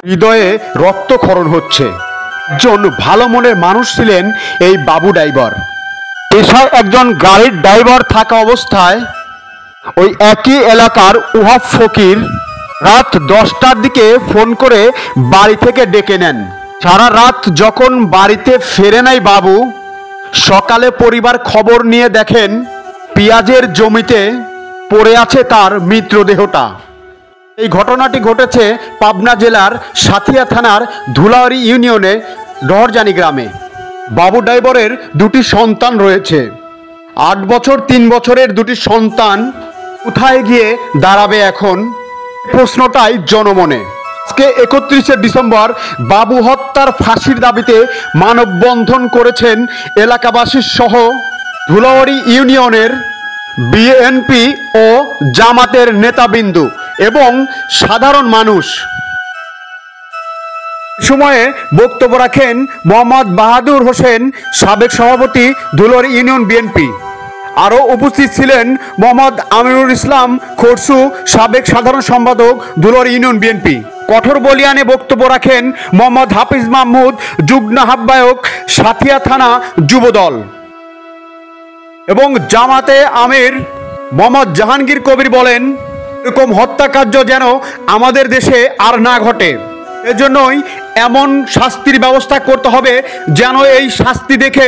হৃদয়ে রক্তক্ষরণ হচ্ছে। একজন ভালো মনের মানুষ ছিলেন এই বাবু ড্রাইভার। পেশায় একজন গাড়ির ড্রাইভার থাকা অবস্থায় ওই একই এলাকার ওহাব ফকির রাত 10টার দিকে ফোন করে বাড়ি থেকে ডেকে নেন। সারা রাত যখন বাড়িতে ফেরে নাই বাবু, সকালে পরিবার খবর নিয়ে দেখেন পেঁয়াজের জমিতে পড়ে আছে তার মৃতদেহটা। এই ঘটনাটি ঘটেছে পাবনা জেলার সাথিয়া থানার ধুলাউড়ি ইউনিয়নে ডহরজানি গ্রামে। বাবু ড্রাইভারের দুটি সন্তান রয়েছে। 8 বছর 3 বছরের দুটি সন্তান কোথায় গিয়ে দাঁড়াবে এখন, প্রশ্নটাই জনমনে। আজকে 31শে ডিসেম্বর বাবু হত্যার ফাঁসির দাবিতে মানববন্ধন করেছেন এলাকাবাসী সহ ধুলাউড়ি ইউনিয়নের বিএনপি ও জামাতের নেতাবিন্দু এবং সাধারণ মানুষ। সময়ে বক্তব্য রাখেন মোহাম্মদ বাহাদুর হোসেন, সাবেক সভাপতি ধুলাউড়ি ইউনিয়ন বিএনপি। আরও উপস্থিত ছিলেন মোহাম্মদ আমিনুল ইসলাম খরসু, সাবেক সাধারণ সম্পাদক ধুলাউড়ি ইউনিয়ন বিএনপি। কঠোর বলিয়ানে বক্তব্য রাখেন মোহাম্মদ হাফিজ মাহমুদ, যুগ্ম আহ্বায়ক সাথিয়া থানা যুবদল। এবং জামাতে আমির মোহাম্মদ জাহাঙ্গীর কবির বলেন, এরকম হত্যাকার্য যেন আমাদের দেশে আর না ঘটে। এজন্যই এমন শাস্তির ব্যবস্থা করতে হবে যেন এই শাস্তি দেখে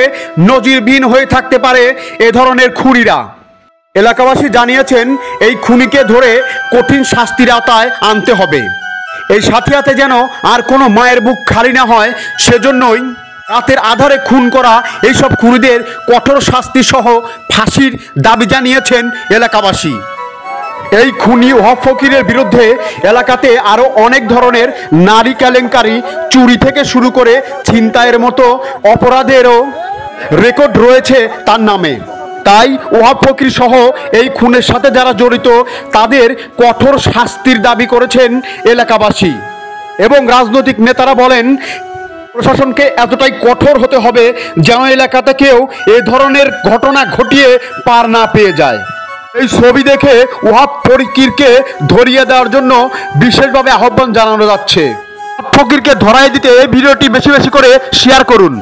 নজিরবিহীন হয়ে থাকতে পারে এ ধরনের খুনিরা। এলাকাবাসী জানিয়েছেন এই খুনিকে ধরে কঠিন শাস্তির আওতায় আনতে হবে। এই সাথিয়াতে যেন আর কোনো মায়ের বুক খালি না হয়, সেজন্যই রাতের আধারে খুন করা এইসব খুনিদের কঠোর শাস্তি সহ ফাঁসির দাবি জানিয়েছেন এলাকাবাসী। এই খুনি ওহাব ফকিরের বিরুদ্ধে এলাকাতে আরও অনেক ধরনের নারী কেলেঙ্কারি, চুরি থেকে শুরু করে ছিনতাইয়ের মতো অপরাধেরও রেকর্ড রয়েছে তার নামে। তাই ওহাব ফকির সহ এই খুনের সাথে যারা জড়িত তাদের কঠোর শাস্তির দাবি করেছেন এলাকাবাসী। এবং রাজনৈতিক নেতারা বলেন প্রশাসনকে এতটাই কঠোর হতে হবে যেন এলাকাতে কেউ এ ধরনের ঘটনা ঘটিয়ে পার না পেয়ে যায়। এই ছবি দেখে ওহাব ফকিরকে ধরিয়ে দেওয়ার জন্য বিশেষভাবে আহ্বান জানানো যাচ্ছে। ফকিরকে ধরাই দিতে এই ভিডিওটি বেশি বেশি করে শেয়ার করুন।